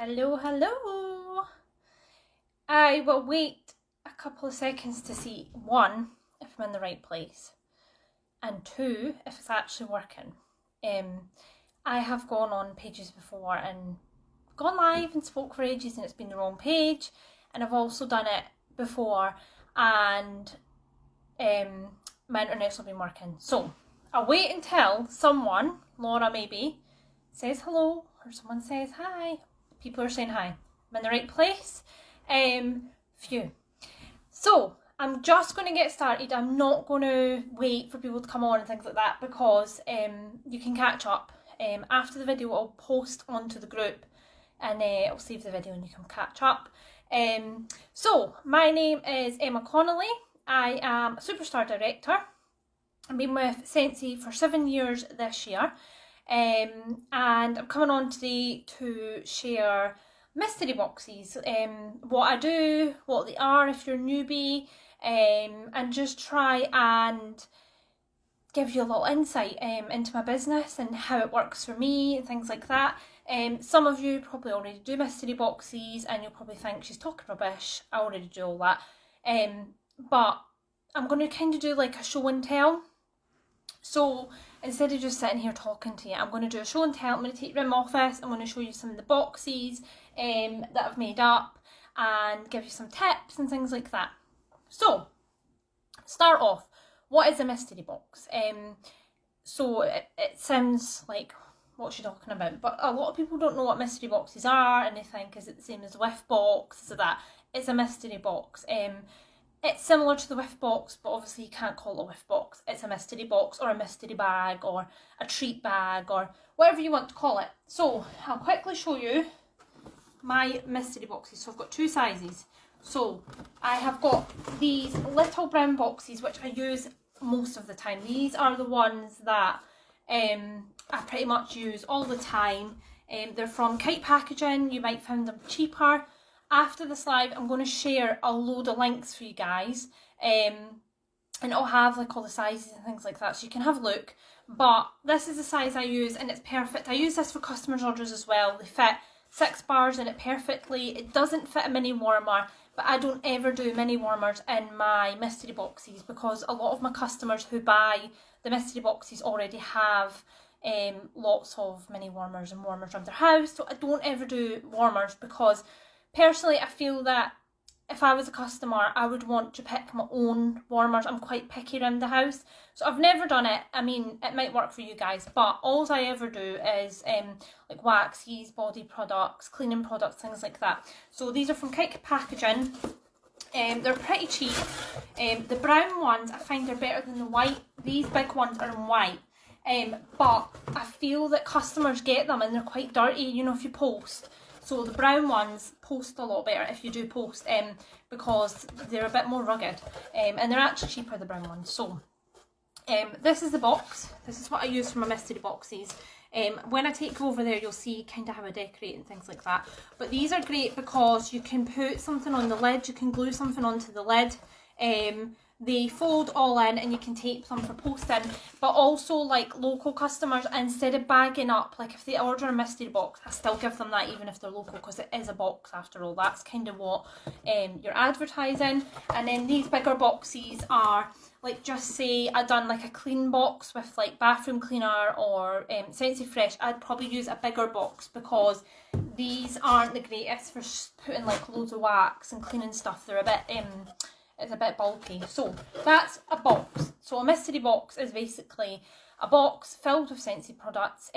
Hello, hello. I will wait a couple of seconds to see, one, if I'm in the right place, and two, if it's actually working. I have gone on pages before and gone live and spoke for ages and it's been the wrong page, and I've also done it before and my internet's not been working. So I'll wait until someone, Laura maybe, says hello or someone says hi. People are saying hi. I'm in the right place. Phew. So I'm just going to get started. I'm not going to wait for people to come on and things like that because you can catch up. After the video I'll post onto the group and I'll save the video and you can catch up. So my name is Emma Connolly. I am a superstar director. I've been with Scentsy for 7 years this year. And I'm coming on today to share mystery boxes, what I do, what they are if you're a newbie, and just try and give you a little insight into my business and how it works for me and things like that. Some of you probably already do mystery boxes and you'll probably think she's talking rubbish. I already do all that. But I'm going to kind of do like a show and tell. So instead of just sitting here talking to you, I'm going to do a show and tell. I'm going to take you around my office. I'm going to show you some of the boxes that I've made up and give you some tips and things like that. So, start off, what is a mystery box? So it sounds like what's she talking about, but a lot of people don't know what mystery boxes are and they think, is it the same as a whiff box? So that it's a mystery box. It's similar to the whiff box, but obviously you can't call it a whiff box. It's a mystery box or a mystery bag or a treat bag or whatever you want to call it. So I'll quickly show you my mystery boxes. So I've got two sizes. So I have got these little brown boxes, which I use most of the time. These are the ones that I pretty much use all the time. They're from Kite Packaging. You might find them cheaper. After this live, I'm going to share a load of links for you guys, and it'll have like all the sizes and things like that, so you can have a look. But this is the size I use, and it's perfect. I use this for customers' orders as well. They fit 6 bars in it perfectly. It doesn't fit a mini warmer, but I don't ever do mini warmers in my mystery boxes because a lot of my customers who buy the mystery boxes already have lots of mini warmers and warmers around their house. So I don't ever do warmers because personally, I feel that if I was a customer, I would want to pick my own warmers. I'm quite picky around the house. So I've never done it. I mean, it might work for you guys, but all I ever do is like waxes, body products, cleaning products, things like that. So these are from Kite Packaging. They're pretty cheap. The brown ones I find are better than the white. These big ones are in white. But I feel that customers get them and they're quite dirty, you know, if you post. So the brown ones post a lot better if you do post, because they're a bit more rugged, and they're actually cheaper, the brown ones. So this is the box. This is what I use for my mystery boxes. When I take you over there, you'll see kind of how I decorate and things like that. But these are great because you can put something on the lid, you can glue something onto the lid. They fold all in and you can tape them for posting, but also like local customers, instead of bagging up, like if they order a mystery box, I still give them that even if they're local because it is a box after all. That's kind of what you're advertising. And then these bigger boxes are like, just say I done like a clean box with like bathroom cleaner or Scentsy Fresh, I'd probably use a bigger box because these aren't the greatest for putting like loads of wax and cleaning stuff. They're a bit it's a bit bulky. So that's a box. So a mystery box is basically a box filled with Scentsy products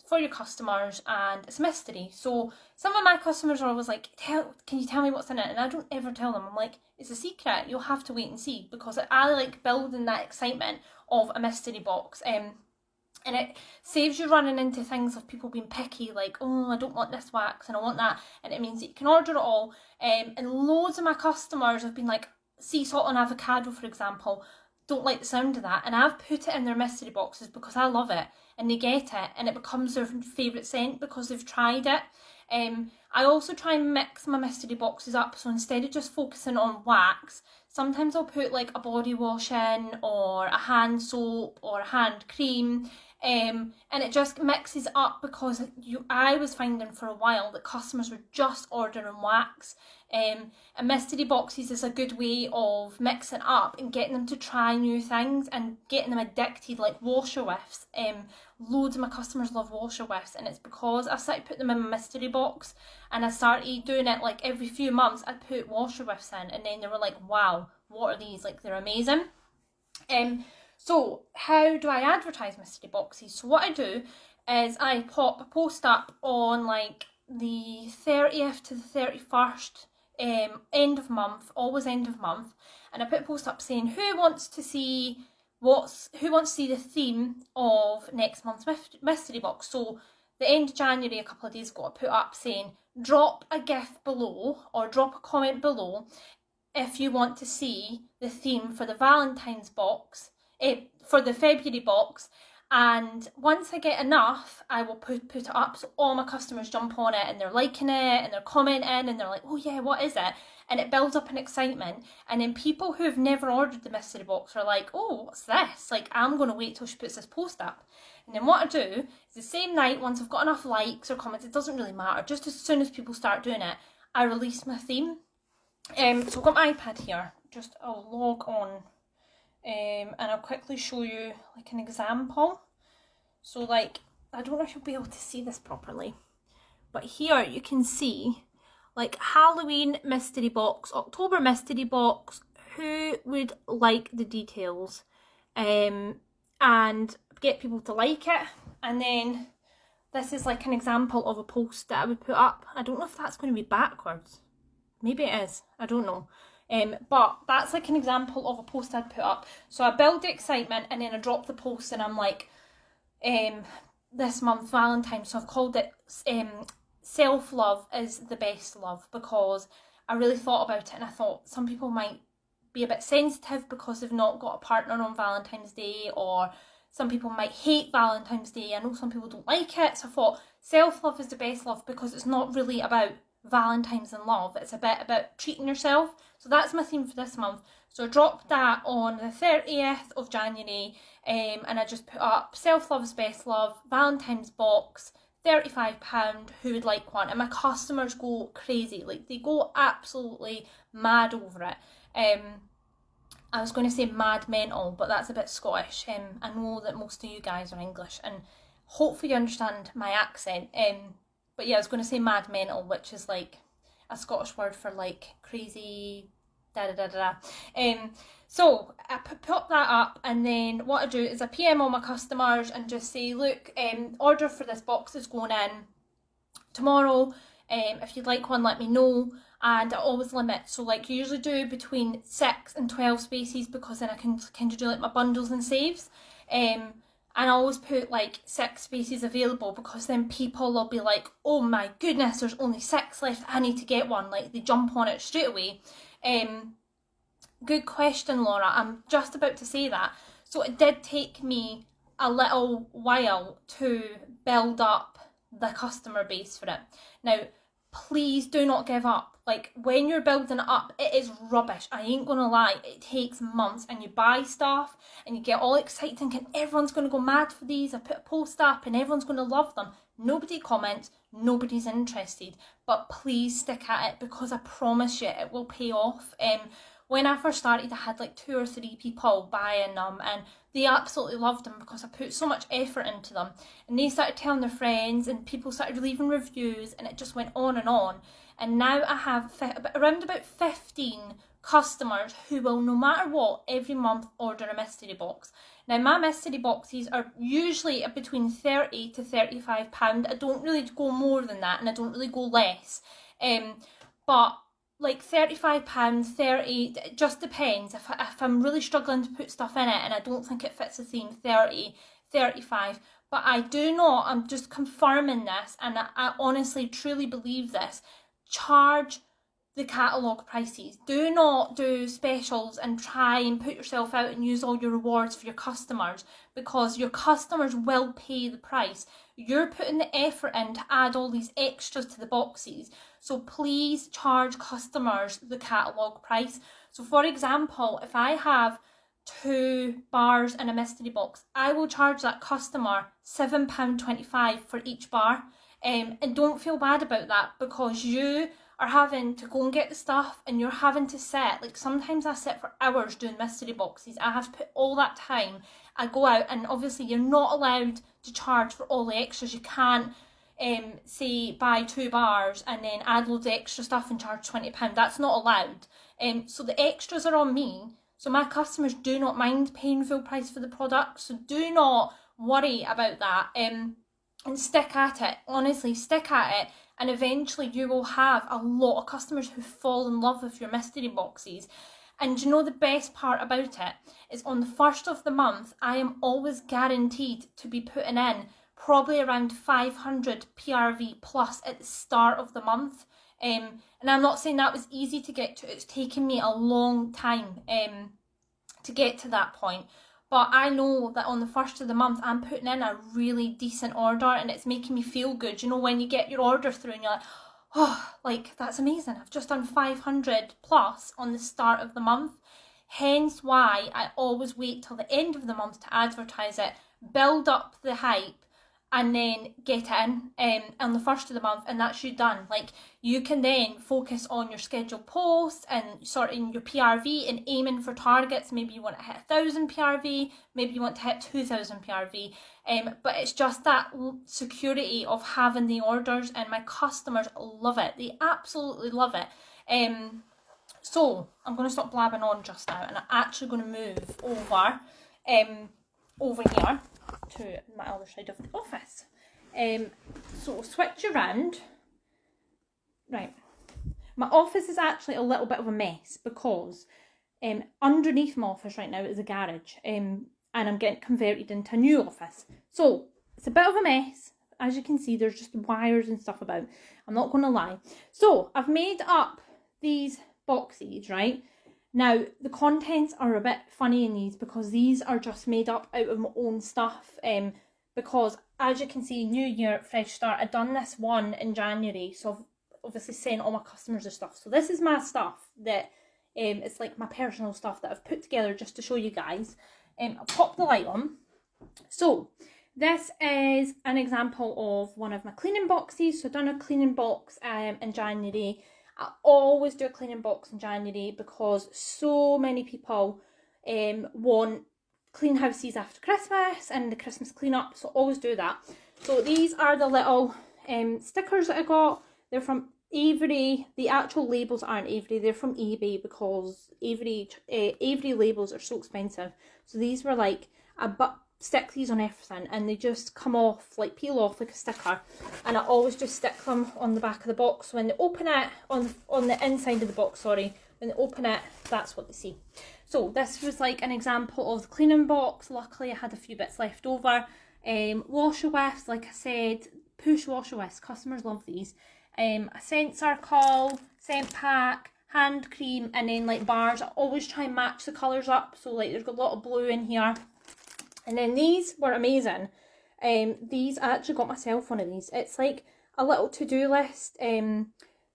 for your customers, and it's a mystery. So some of my customers are always like, can you tell me what's in it? And I don't ever tell them. I'm like, it's a secret. You'll have to wait and see, because I like building that excitement of a mystery box. And it saves you running into things of people being picky, like, oh, I don't want this wax and I want that. And it means that you can order it all. And loads of my customers have been like, sea salt and avocado, for example, don't like the sound of that, and I've put it in their mystery boxes because I love it and they get it and it becomes their favourite scent because they've tried it. I also try and mix my mystery boxes up, so instead of just focusing on wax, sometimes I'll put like a body wash in or a hand soap or a hand cream, And it just mixes up because I was finding for a while that customers were just ordering wax. And mystery boxes is a good way of mixing up and getting them to try new things and getting them addicted, like washer whiffs. Loads of my customers love washer whiffs, and it's because I started putting them in my mystery box, and I started doing it like every few months. I'd put washer whiffs in, and then they were like, wow, what are these? Like, they're amazing. So how do I advertise mystery boxes? So what I do is I pop a post up on like the 30th to the 31st, end of month, always end of month, and I put a post up saying who wants to see the theme of next month's mystery box. So the end of January, a couple of days ago, I put up saying drop a gift below or drop a comment below if you want to see the theme for the Valentine's box, for the February box, and once I get enough, I will put it up so all my customers jump on it and they're liking it and they're commenting and they're like, oh yeah, what is it? And it builds up an excitement, and then people who have never ordered the mystery box are like, oh, what's this? Like, I'm going to wait till she puts this post up. And then what I do is the same night, once I've got enough likes or comments, it doesn't really matter, just as soon as people start doing it, I release my theme. So I've got my iPad here, I'll log on, and I'll quickly show you like an example. So like, I don't know if you'll be able to see this properly, but here you can see like Halloween mystery box, October mystery box, who would like the details, and get people to like it. And then this is like an example of a post that I would put up. I don't know if that's going to be backwards. Maybe it is, I don't know. But that's like an example of a post I'd put up. So I build the excitement and then I drop the post, and I'm like, this month Valentine's, so I've called it self-love is the best love, because I really thought about it and I thought some people might be a bit sensitive because they've not got a partner on Valentine's Day, or some people might hate Valentine's Day. I know some people don't like it, so I thought self-love is the best love because it's not really about Valentine's and love, it's a bit about treating yourself. So that's my theme for this month. So I dropped that on the 30th of January, and I just put up self-love is best love, Valentine's box, £35, who would like one? And my customers go crazy, like they go absolutely mad over it. I was going to say mad mental, but that's a bit Scottish. I know that most of you guys are English, and hopefully you understand my accent. But yeah, I was going to say mad mental, which is like a Scottish word for like crazy, da da da da. So I put that up, and then what I do is I PM all my customers and just say, look, order for this box is going in tomorrow. If you'd like one, let me know. And I always limit, so like you usually do between 6 and 12 spaces, because then I can kind of do like my bundles and saves. And I always put like 6 spaces available, because then people will be like, oh my goodness, there's only 6 left, I need to get one. Like, they jump on it straight away. Good question, Laura. I'm just about to say that. So it did take me a little while to build up the customer base for it. Now, please do not give up. Like, when you're building it up, it is rubbish. I ain't gonna lie. It takes months, and you buy stuff and you get all excited thinking everyone's gonna go mad for these. I put a post up and everyone's gonna love them. Nobody comments, nobody's interested. But please stick at it, because I promise you it will pay off. When I first started, I had like 2 or 3 people buying them, and they absolutely loved them because I put so much effort into them. And they started telling their friends, and people started leaving reviews, and it just went on. And now I have around about 15 customers who will, no matter what, every month order a mystery box. Now, my mystery boxes are usually between £30 to £35. I don't really go more than that, and I don't really go less. But like £35, 30, it just depends. If I'm really struggling to put stuff in it and I don't think it fits the theme, 30, 35. But I'm just confirming this, and I honestly, truly believe this. Charge the catalogue prices. Do not do specials and try and put yourself out and use all your rewards for your customers, because your customers will pay the price. You're putting the effort in to add all these extras to the boxes. So please charge customers the catalogue price. So for example, if I have 2 bars in a mystery box, I will charge that customer £7.25 for each bar. And don't feel bad about that, because you are having to go and get the stuff and you're having to sit. Like, sometimes I sit for hours doing mystery boxes. I have to put all that time. I go out, and obviously you're not allowed to charge for all the extras. You can't say buy 2 bars and then add loads of extra stuff and charge £20. That's not allowed. So the extras are on me. So my customers do not mind paying full price for the product. So do not worry about that. And stick at it. Honestly, stick at it. And eventually you will have a lot of customers who fall in love with your mystery boxes. And you know, the best part about it is on the 1st of the month, I am always guaranteed to be putting in probably around 500 PRV plus at the start of the month. And I'm not saying that was easy to get to. It's taken me a long time to get to that point. But I know that on the 1st of the month, I'm putting in a really decent order, and it's making me feel good. You know, when you get your order through and you're like, oh, like, that's amazing. I've just done 500 plus on the start of the month. Hence why I always wait till the end of the month to advertise it, build up the hype, and then get it in on the 1st of the month, and that's you done. Like, you can then focus on your scheduled posts and sorting your PRV and aiming for targets. Maybe you want to hit 1,000 PRV, maybe you want to hit 2,000 PRV. But it's just that security of having the orders, and my customers love it. They absolutely love it. So I'm going to stop blabbing on just now, and I'm actually going to move over here to my other side of the office. So switch around. Right. My office is actually a little bit of a mess, because underneath my office right now is a garage, and I'm getting converted into a new office. So it's a bit of a mess. As you can see, there's just wires and stuff about. I'm not going to lie. So I've made up these boxes, right? Now, the contents are a bit funny in these, because these are just made up out of my own stuff. Because, as you can see, New Year, fresh start. I've done this one in January, so I've obviously sent all my customers the stuff. So this is my stuff that, it's like my personal stuff that I've put together just to show you guys. I'll pop the light on. So, this is an example of one of my cleaning boxes. So I've done a cleaning box in January. I always do a cleaning box in January, because so many people want clean houses after Christmas and the Christmas clean-up, so always do that. So these are the little stickers that I got. They're from Avery. The actual labels aren't Avery, they're from eBay, because Avery labels are so expensive. So these were like, stick these on everything, and they just come off, like peel off like a sticker, and I always just stick them on the back of the box. When they open it, on the inside of the box, sorry, when they open it, that's what they see. So this was like an example of the cleaning box. Luckily I had a few bits left over. Wash-a-whiffs, like I said, push wash-a-whiffs, customers love these. A scent circle, scent pack, hand cream, and then like bars. I always try and match the colours up, so like there's a lot of blue in here. And then these were amazing. These, I actually got myself one of these. It's like a little to-do list.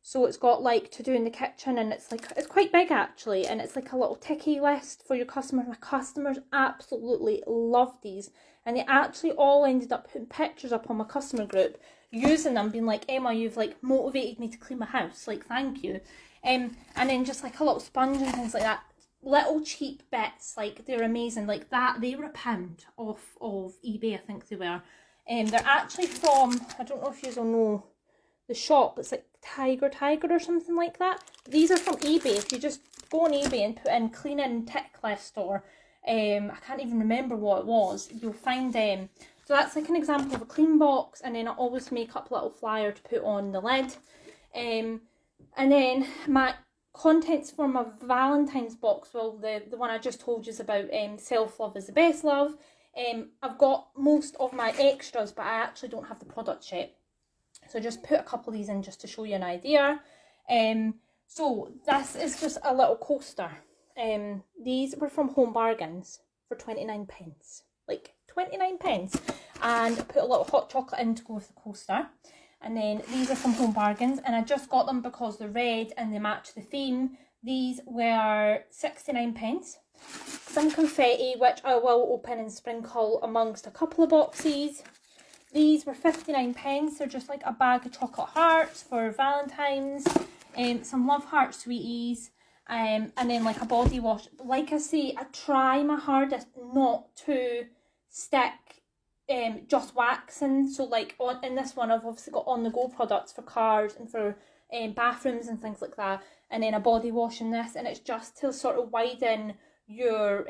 So it's got like to do in the kitchen, and it's quite big actually, and it's like a little ticky list for your customers. My customers absolutely love these, and they actually all ended up putting pictures up on my customer group using them, being like, Emma, you've like motivated me to clean my house, like thank you. And then just like a little sponge and things like that. Little cheap bits, like they're amazing. Like that, they were £1 off of eBay, I think they were. They're actually from, I don't know if you all know the shop, it's like Tiger or something like that. These are from eBay. If you just go on eBay and put in cleaning tick list, or I can't even remember what it was, you'll find them. So that's like an example of a clean box, and then I always make up a little flyer to put on the lid. And then my contents for my Valentine's box, well, the one I just told you is about self-love is the best love. I've got most of my extras, but I actually don't have the products yet. So I just put a couple of these in just to show you an idea. So this is just a little coaster. These were from Home Bargains for 29 pence. Like 29 pence. And I put a little hot chocolate in to go with the coaster. And then these are from Home Bargains, and I just got them because they're red and they match the theme. These were 69 pence. some confetti, which I will open and sprinkle amongst a couple of boxes. These were 59p. They're just like a bag of chocolate hearts for Valentine's, some love heart sweeties, and then like a body wash. Like I say, I try my hardest not to stick just waxing. So like in this one, I've obviously got on the go products for cars and for bathrooms and things like that, and then a body wash in this, and it's just to sort of widen your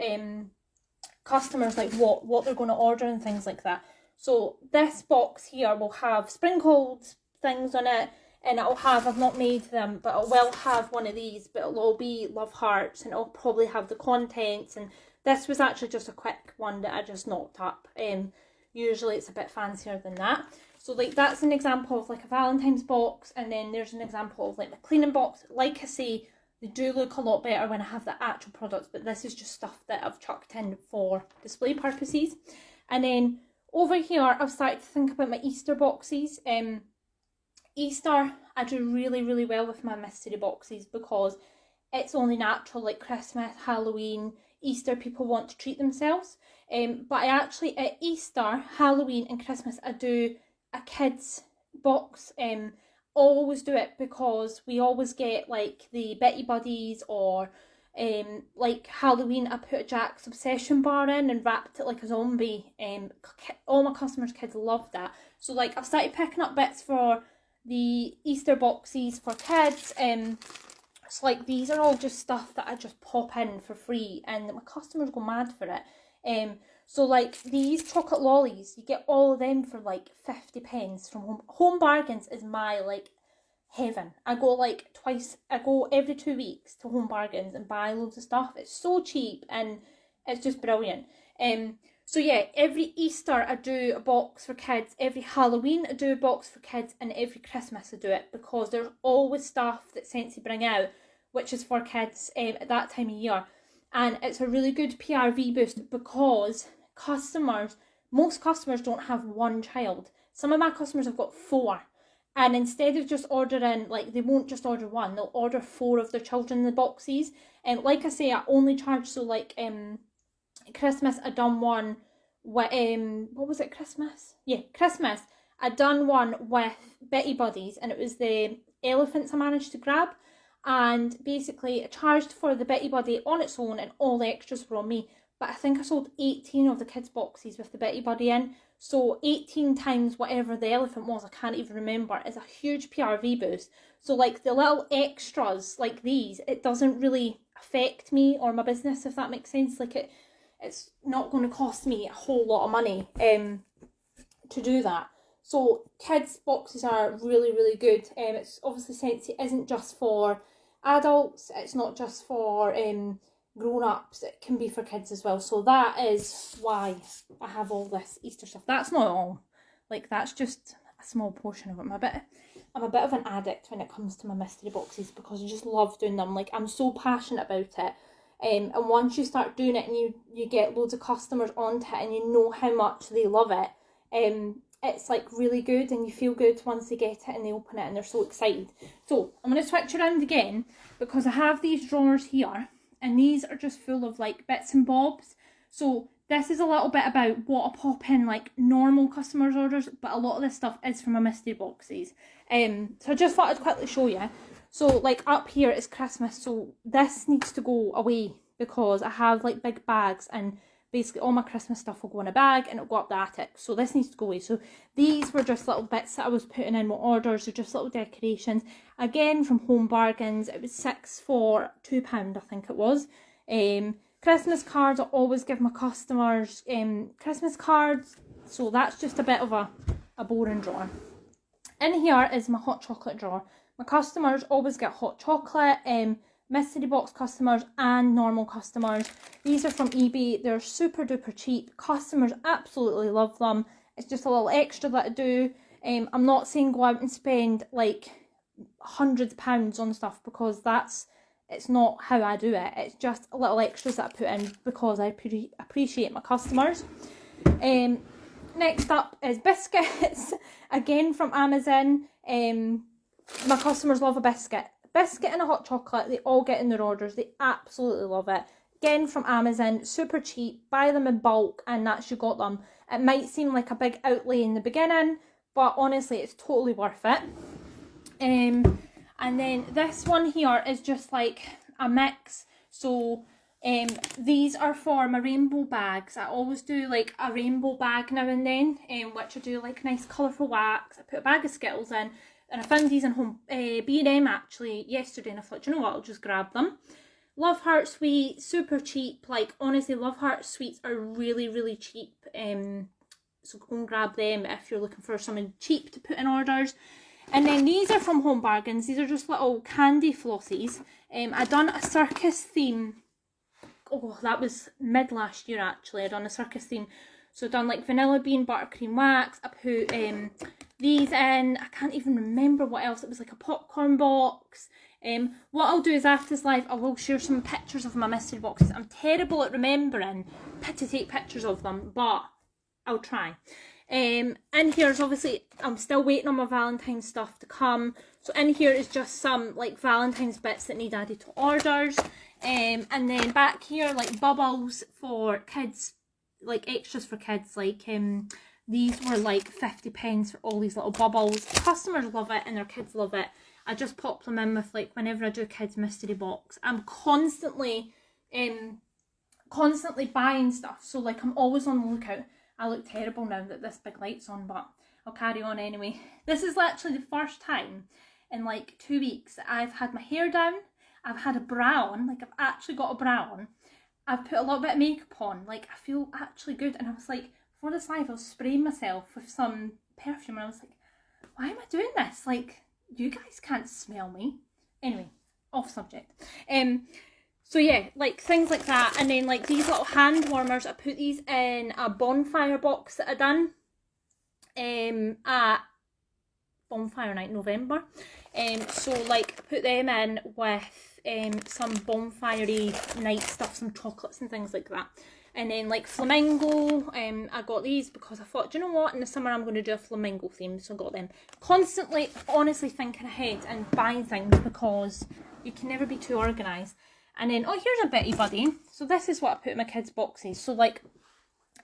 customers, like what they're going to order and things like that. So this box here will have sprinkled things on it, and it'll have, I've not made them, but it will have one of these, but it'll all be love hearts, and it'll probably have the contents. And this was actually just a quick one that I just knocked up. Usually it's a bit fancier than that. So like that's an example of like a Valentine's box, and then there's an example of like the cleaning box. Like I say, they do look a lot better when I have the actual products, but this is just stuff that I've chucked in for display purposes. And then over here, I've started to think about my Easter boxes. Easter, I do really, really well with my mystery boxes because it's only natural, like Christmas, Halloween, Easter, people want to treat themselves. But I actually, at Easter, Halloween and Christmas, I do a kids box. Always do it because we always get like the Betty Buddies, or like Halloween, I put a Jack's Obsession bar in and wrapped it like a zombie. All my customers' kids love that. So like I've started picking up bits for the Easter boxes for kids. So like these are all just stuff that I just pop in for free, and my customers go mad for it. So like these chocolate lollies, you get all of them for like 50p from Home. Home Bargains is my like heaven. I go every 2 weeks to Home Bargains and buy loads of stuff. It's so cheap and it's just brilliant. So yeah, every Easter I do a box for kids, every Halloween I do a box for kids, and every Christmas I do it, because there's always stuff that Scentsy bring out which is for kids at that time of year. And it's a really good PRV boost because most customers don't have one child. Some of my customers have got 4. And instead of just ordering, like, they won't just order one, they'll order 4 of their children in the boxes. And like I say, I only charge, so like Christmas I done one with what was it, Christmas? Yeah, Christmas I done one with Betty Buddies, and it was the elephants I managed to grab. And basically I charged for the Betty Buddy on its own, and all the extras were on me. But I think I sold 18 of the kids' boxes with the Betty Buddy in. So 18 times whatever the elephant was, I can't even remember, is a huge PRV boost. So like the little extras like these, it doesn't really affect me or my business, if that makes sense. Like it's not going to cost me a whole lot of money to do that. So kids' boxes are really, really good. It's obviously Scentsy isn't just for adults, it's not just for grown-ups, it can be for kids as well. So that is why I have all this Easter stuff. That's not all, like that's just a small portion of it. I'm a bit of an addict when it comes to my mystery boxes because I just love doing them. Like, I'm so passionate about it. And once you start doing it and you get loads of customers onto it and you know how much they love it, it's like really good, and you feel good once they get it and they open it and they're so excited. So I'm going to switch around again because I have these drawers here, and these are just full of like bits and bobs. So this is a little bit about what I pop in like normal customers' orders, but a lot of this stuff is from my mystery boxes. So I just thought I'd quickly show you. So like up here is Christmas, so this needs to go away because I have like big bags, and basically all my Christmas stuff will go in a bag and it'll go up the attic. So this needs to go away. So these were just little bits that I was putting in with orders, or just little decorations. Again, from Home Bargains. It was 6 for £2, I think it was. Christmas cards, I always give my customers Christmas cards. So that's just a bit of a boring drawer. In here is my hot chocolate drawer. My customers always get hot chocolate. Mystery box customers and normal customers. These are from eBay. They're super duper cheap. Customers absolutely love them. It's just a little extra that I do. I'm not saying go out and spend like hundreds of pounds on stuff, because it's not how I do it. It's just a little extras that I put in because I appreciate my customers. Next up is biscuits. Again from Amazon. My customers love a biscuit. Biscuit and a hot chocolate, they all get in their orders. They absolutely love it. again from Amazon, super cheap, buy them in bulk and that's you got them. It might seem like a big outlay in the beginning, but honestly it's totally worth it. And then this one here is just like a mix. So these are for my rainbow bags. I always do like a rainbow bag now and then, which I do like nice colourful wax. I put a bag of Skittles in, and I found these in home B&M actually yesterday, and I thought, you know what, I'll just grab them. Love Heart Sweet, super cheap. Like honestly, Love Heart Sweets are really, really cheap. So go and grab them if you're looking for something cheap to put in orders. And then these are from Home Bargains. These are just little candy flossies. I done a circus theme. Oh, that was mid last year actually. I done a circus theme. So I done like vanilla bean buttercream wax. I put these in. I can't even remember what else. It was like a popcorn box. What I'll do is after this live, I will share some pictures of my mystery boxes. I'm terrible at remembering to take pictures of them, but I'll try. In here is obviously, I'm still waiting on my Valentine's stuff to come. So in here is just some like Valentine's bits that need added to orders. And then back here, like bubbles for kids, like extras for kids. Like these were like 50p for all these little bubbles. Customers love it and their kids love it. I just pop them in with like whenever I do a kids mystery box. I'm constantly buying stuff. So like I'm always on the lookout. I look terrible now that this big light's on, but I'll carry on anyway. This is literally the first time in like 2 weeks that I've had my hair down. I've had a brow on, like I've actually got a brow on. I've put a little bit of makeup on, like I feel actually good. And I was like, before this live I was spraying myself with some perfume and I was like, why am I doing this? Like, you guys can't smell me. Anyway, off subject. So yeah, like things like that. And then like these little hand warmers, I put these in a bonfire box that I done at bonfire night November. So like I put them in with some bonfire-y night stuff, some chocolates and things like that. And then like flamingo, I got these because I thought, do you know what, in the summer I'm going to do a flamingo theme, so I got them. Constantly, honestly thinking ahead and buying things because you can never be too organised. And then, oh, here's a Bitty Buddy. So this is what I put in my kids' boxes. So like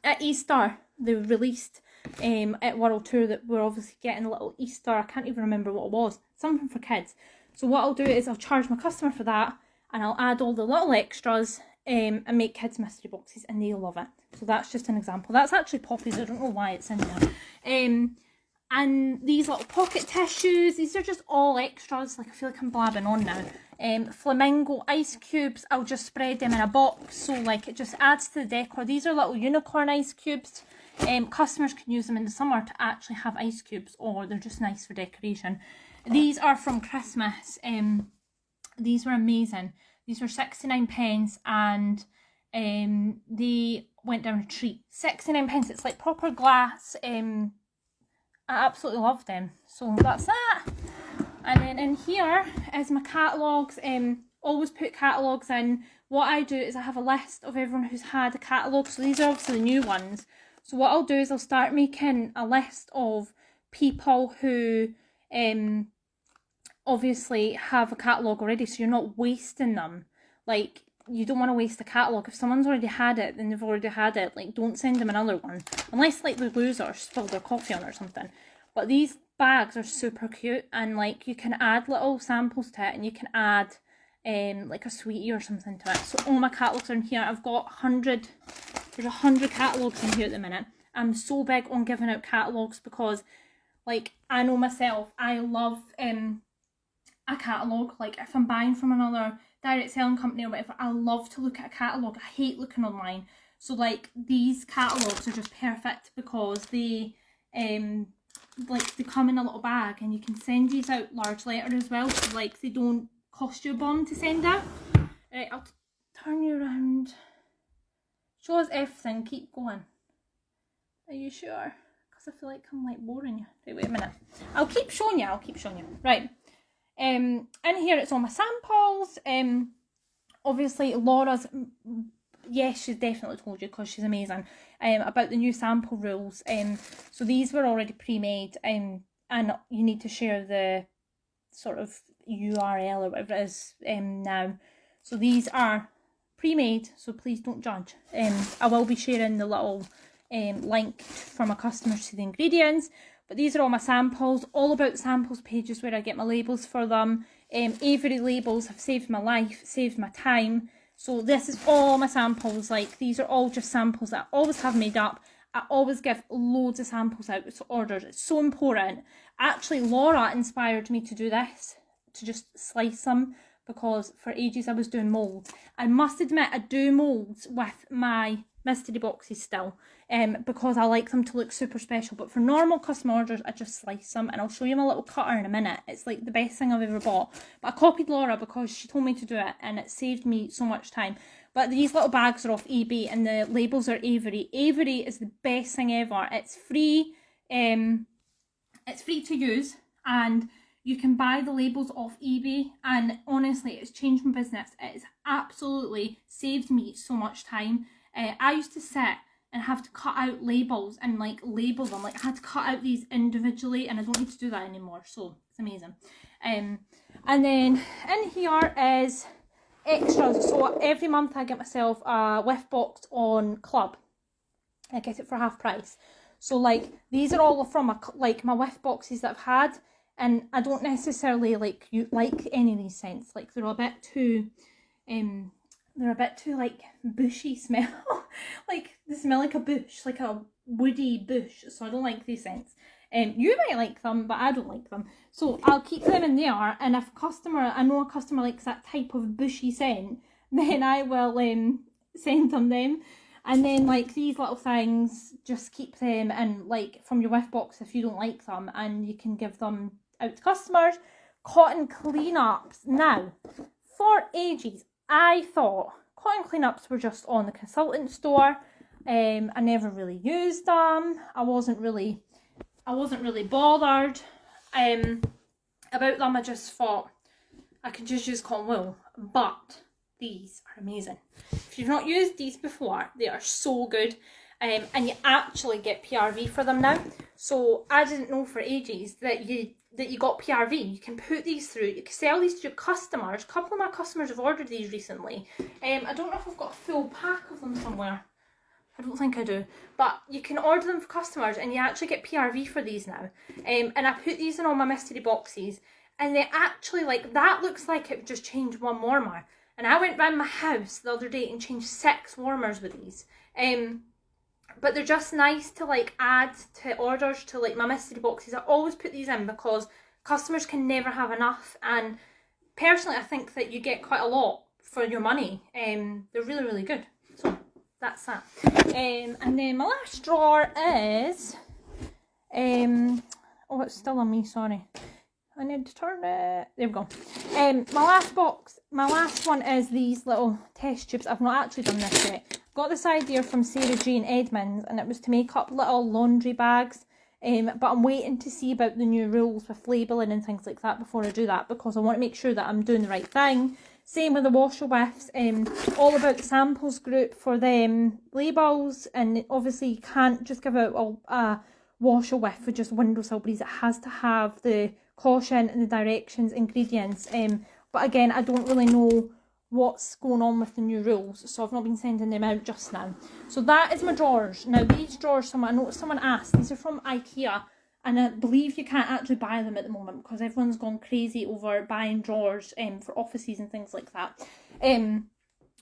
at Easter, they released at World Tour that we're obviously getting a little Easter, I can't even remember what it was, something for kids. So what I'll do is I'll charge my customer for that and I'll add all the little extras and make kids mystery boxes and they'll love it. So that's just an example. That's actually Poppy's, I don't know why it's in there. And these little pocket tissues, these are just all extras. Like I feel like I'm blabbing on now. Flamingo ice cubes, I'll just spread them in a box, so like it just adds to the decor. These are little unicorn ice cubes. Customers can use them in the summer to actually have ice cubes, or they're just nice for decoration. These are from Christmas. These were amazing. These were 69p and they went down a treat. 69p, it's like proper glass. I absolutely love them. So that's that. And then in here is my catalogues. Always put catalogues in. What I do is I have a list of everyone who's had a catalogue. So these are obviously the new ones. So what I'll do is I'll start making a list of people who obviously have a catalogue already. So you're not wasting them. Like, you don't want to waste a catalogue. If someone's already had it, then they've already had it. Like, don't send them another one. Unless, like, the loser spilled their coffee on it or something. But these bags are super cute. And, like, you can add little samples to it. And you can add, like, a sweetie or something to it. So all my catalogues are in here. I've got 100... There's 100 catalogues in here at the minute. I'm so big on giving out catalogues because, like, I know myself, I love a catalogue. Like, if I'm buying from another direct selling company or whatever, I love to look at a catalogue. I hate looking online. So, like, these catalogues are just perfect because they, like, they come in a little bag and you can send these out large letter as well. So, like, they don't cost you a bomb to send out. Right, I'll turn you around. Show us everything, keep going. Are you sure? Because I feel like I'm like boring you. Right, wait a minute. I'll keep showing you, Right. In here it's all my samples. Obviously Laura's, yes, she's definitely told you because she's amazing, about the new sample rules. So these were already pre-made, and you need to share the sort of URL or whatever it is now. So these are pre-made, so please don't judge. I will be sharing the little link for my customers to the ingredients, but these are all my samples. All about samples pages where I get my labels for them. Avery labels have saved my life, saved my time. So this is all my samples. Like, these are all just samples that I always have made up. I always give loads of samples out to orders. It's so important. Actually, Laura inspired me to do this, to just slice them, because for ages I was doing moulds. I must admit, I do moulds with my mystery boxes still, because I like them to look super special. But for normal custom orders, I just slice them, and I'll show you my little cutter in a minute. It's like the best thing I've ever bought. But I copied Laura because she told me to do it, and it saved me so much time. But these little bags are off eBay, and the labels are Avery. Avery is the best thing ever. It's free. It's free to use, and you can buy the labels off eBay, and honestly, it's changed my business. It's absolutely saved me so much time. I used to sit and have to cut out labels and like label them. Like, I had to cut out these individually, and I don't need to do that anymore. So it's amazing. And then in here is extras. So every month I get myself a whiff box on Club. I get it for half price. So like, these are all from my whiff boxes that I've had, and I don't necessarily like any of these scents. Like, they're a bit too like bushy smell. Like, they smell like a bush, like a woody bush. So I don't like these scents. You might like them, but I don't like them. So I'll keep them in there, and if I know a customer likes that type of bushy scent, then I will send them. And then like these little things, just keep them in like from your whiff box if you don't like them, and you can give them out to customers. Cotton cleanups. Now, for ages I thought cotton cleanups were just on the consultant store. I never really used them. I wasn't really bothered about them. I just thought I could just use cotton wool. But these are amazing. If you've not used these before, they are so good. And you actually get PRV for them now. So I didn't know for ages that you got PRV. You can put these through. You can sell these to your customers. A couple of my customers have ordered these recently. I don't know if I've got a full pack of them somewhere. I don't think I do. But you can order them for customers, and you actually get PRV for these now. And I put these in all my mystery boxes, and they actually, like, that looks like it just changed one warmer. And I went round my house the other day and changed 6 warmers with these. But they're just nice to like add to orders, to like my mystery boxes. I always put these in because customers can never have enough, and personally I think that you get quite a lot for your money. They're really, really good. So that's that. And then my last drawer is oh, it's still on me, sorry. I need to turn it. There we go. My last one is these little test tubes. I've not actually done this yet. Got this idea from Sarah Jane Edmonds, and it was to make up little laundry bags. But I'm waiting to see about the new rules with labelling and things like that before I do that, because I want to make sure that I'm doing the right thing. Same with the wash-a-whiffs. All about the samples group for them labels, and obviously you can't just give out a wash-a-whiff for just windowsill breeze. It has to have the caution and the directions, ingredients. But again, I don't really know what's going on with the new rules, so I've not been sending them out just now. So that is my drawers. Now these drawers, I noticed someone asked, these are from IKEA, and I believe you can't actually buy them at the moment because everyone's gone crazy over buying drawers for offices and things like that.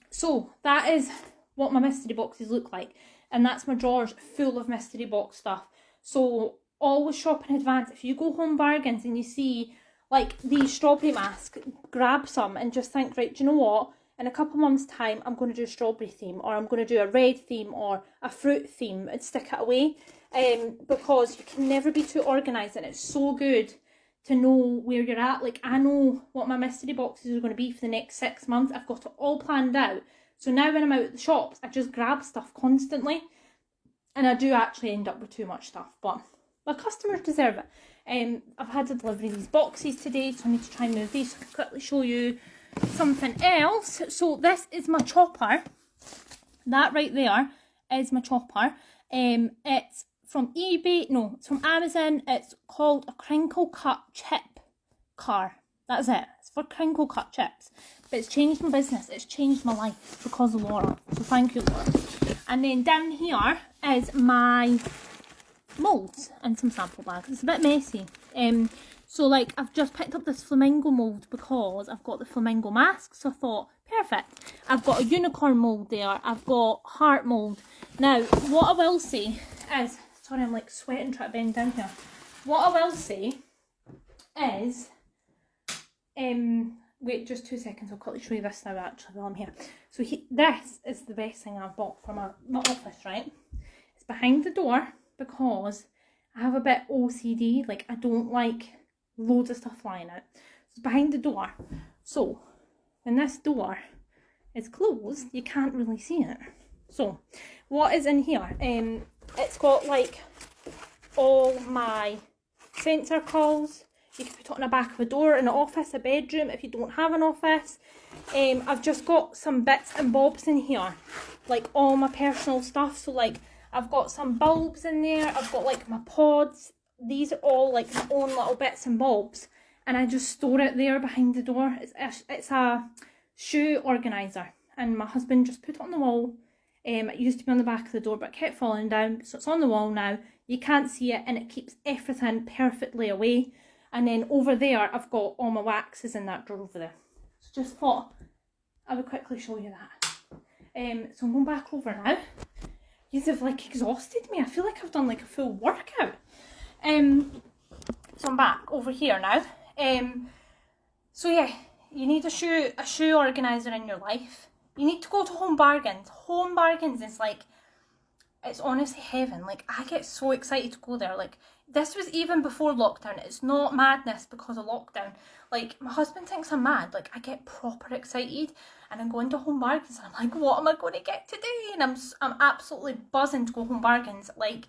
So that is what my mystery boxes look like, and that's my drawers full of mystery box stuff. So always shop in advance. If you go Home Bargains and you see like these strawberry masks, grab some and just think, right, do you know what? In a couple months' time, I'm going to do a strawberry theme, or I'm going to do a red theme, or a fruit theme, and stick it away. Because you can never be too organised, and it's so good to know where you're at. Like, I know what my mystery boxes are going to be for the next 6 months. I've got it all planned out. So now when I'm out at the shops, I just grab stuff constantly. And I do actually end up with too much stuff, but my customers deserve it. I've had to deliver these boxes today, so I need to try and move these. So I can quickly show you something else. So this is my chopper. That right there is my chopper. It's from eBay. No, it's from Amazon. It's called a crinkle cut chip car. That's it. It's for crinkle cut chips. But it's changed my business. It's changed my life because of Laura. So thank you, Laura. And then down here is my moulds and some sample bags. It's a bit messy. So like I've just picked up this flamingo mould because I've got the flamingo mask. So I thought, perfect. I've got a unicorn mould there. I've got heart mould. Now, what I will say is, sorry, I'm like sweating trying to bend down here. What I will say is, wait just 2 seconds, I'll quickly show you this now actually while I'm here. So this is the best thing I've bought for my office, right? It's behind the door because I have a bit OCD, like I don't like loads of stuff flying out. So it's behind the door. So when this door is closed, you can't really see it. So what is in here? It's got like all my sensor calls. You can put it on the back of a door in an office, a bedroom if you don't have an office. I've just got some bits and bobs in here, like all my personal stuff. So like I've got some bulbs in there, I've got like my pods. These are all like my own little bits and bobs, and I just store it there behind the door. It's a shoe organiser, and my husband just put it on the wall. It used to be on the back of the door but it kept falling down, so it's on the wall now. You can't see it and it keeps everything perfectly away. And then over there I've got all my waxes in that drawer over there. So just thought I would quickly show you that. So I'm going back over now. These have like exhausted me. I feel like I've done like a full workout. So I'm back over here now. So yeah, you need a shoe organiser in your life. You need to go to Home Bargains. Home Bargains is like, it's honestly heaven. Like I get so excited to go there. Like this was even before lockdown. It's not madness because of lockdown. Like my husband thinks I'm mad. Like I get proper excited and I'm going to Home Bargains and I'm like, what am I going to get today? And I'm absolutely buzzing to go Home Bargains. Like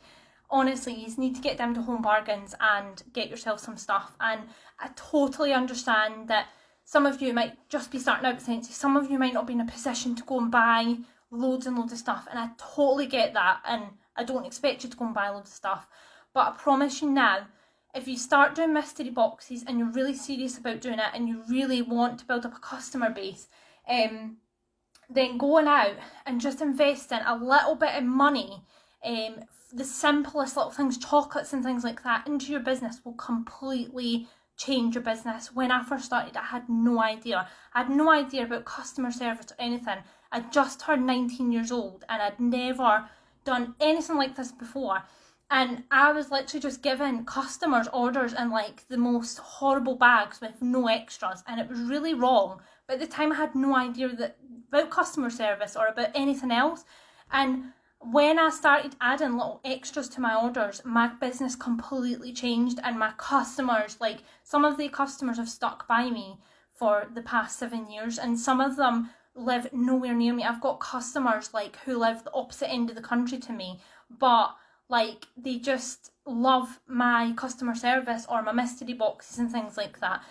honestly, you need to get down to Home Bargains and get yourself some stuff. And I totally understand that some of you might just be starting out with Scentsy. Some of you might not be in a position to go and buy loads and loads of stuff. And I totally get that. And I don't expect you to go and buy loads of stuff. But I promise you now, if you start doing mystery boxes and you're really serious about doing it and you really want to build up a customer base, then going out and just investing a little bit of money, the simplest little things, chocolates and things like that, into your business will completely change your business. When I first started, I had no idea. I had no idea about customer service or anything. I just turned 19 years old and I'd never done anything like this before. And I was literally just giving customers orders in like the most horrible bags with no extras, and it was really wrong. But at the time I had no idea about customer service or about anything else. And when I started adding little extras to my orders, my business completely changed, and my customers, like some of the customers have stuck by me for the past 7 years, and some of them live nowhere near me. I've got customers like who live the opposite end of the country to me, but like they just love my customer service or my mystery boxes and things like that.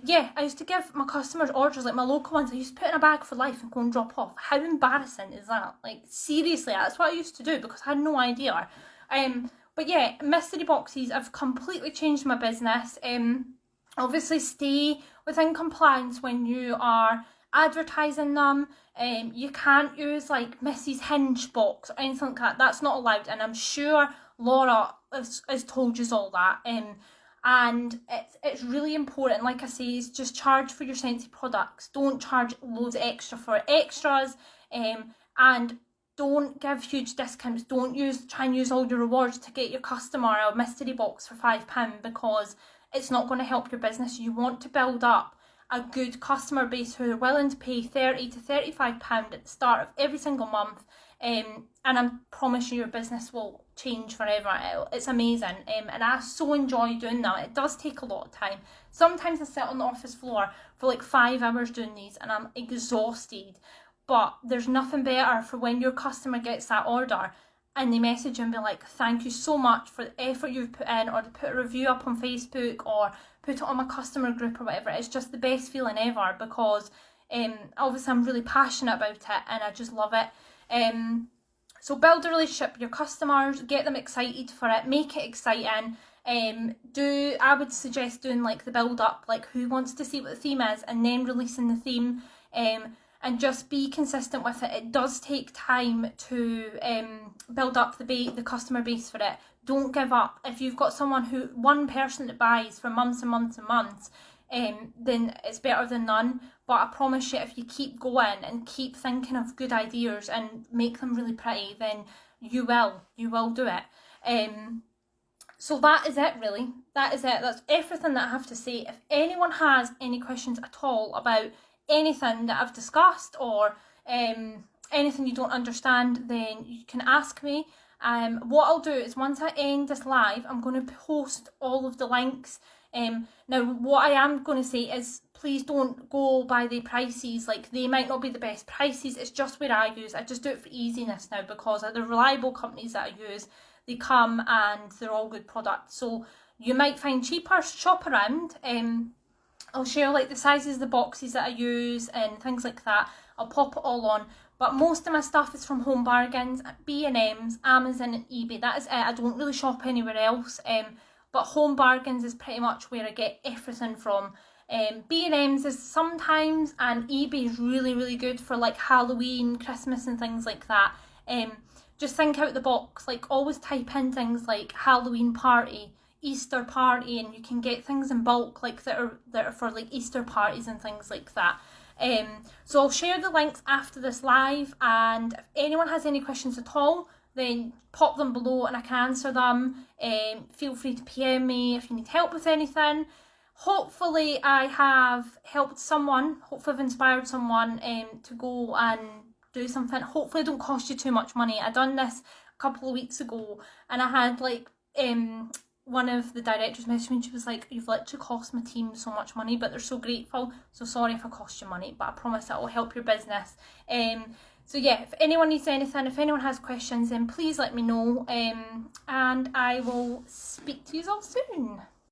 Yeah, I used to give my customers orders, like my local ones, I used to put in a bag for life and go and drop off. How embarrassing is that? Like seriously, that's what I used to do because I had no idea. But yeah, mystery boxes have completely changed my business. Obviously stay within compliance when you are advertising them. You can't use like Mrs. Hinge box or anything like that. That's not allowed, and I'm sure Laura has told you all that. And it's really important, like I say, is just charge for your Scentsy products. Don't charge loads extra for extras, and don't give huge discounts. Don't try and use all your rewards to get your customer a mystery box for £5 because it's not going to help your business. You want to build up a good customer base who are willing to pay £30 to £35 at the start of every single month, and I promise you your business will change forever. It's amazing, and I so enjoy doing that. It does take a lot of time. Sometimes I sit on the office floor for like 5 hours doing these and I'm exhausted, but there's nothing better for when your customer gets that order and they message and be like, thank you so much for the effort you've put in, or to put a review up on Facebook or put it on my customer group or whatever. It's just the best feeling ever because obviously I'm really passionate about it and I just love it. So build a relationship with your customers, get them excited for it, make it exciting. I would suggest doing like the build up, like who wants to see what the theme is, and then releasing the theme, and just be consistent with it. It does take time to build up the customer base for it. Don't give up. If you've got one person that buys for months and months and months, then it's better than none. But I promise you, if you keep going and keep thinking of good ideas and make them really pretty, then you will do it. So that is it, really. That is it. That's everything that I have to say. If anyone has any questions at all about anything that I've discussed, or anything you don't understand, then you can ask me. What I'll do is, once I end this live, I'm going to post all of the links. Now, what I am going to say is, please don't go by the prices. Like, they might not be the best prices. It's just where I use. I just do it for easiness now, because the reliable companies that I use, they come and they're all good products. So you might find cheaper. Shop around. I'll share like the sizes of the boxes that I use and things like that. I'll pop it all on. But most of my stuff is from Home Bargains, B&M's, Amazon and eBay. That is it. I don't really shop anywhere else. But Home Bargains is pretty much where I get everything from. B&M's is sometimes, and eBay is really, really good for like Halloween, Christmas and things like that. Just think out the box. Like, always type in things like Halloween party, Easter party, and you can get things in bulk like that are for like Easter parties and things like that. So I'll share the links after this live, and if anyone has any questions at all, then pop them below and I can answer them. Feel free to PM me if you need help with anything. Hopefully I have helped someone, hopefully I've inspired someone to go and do something. Hopefully it don't cost you too much money. I done this a couple of weeks ago, and I had like one of the directors messaged me and she was like, "You've literally cost my team so much money, but they're so grateful. So sorry if I cost you money, but I promise it will help your business." So yeah, if anyone needs anything, if anyone has questions, then please let me know, and I will speak to you all soon.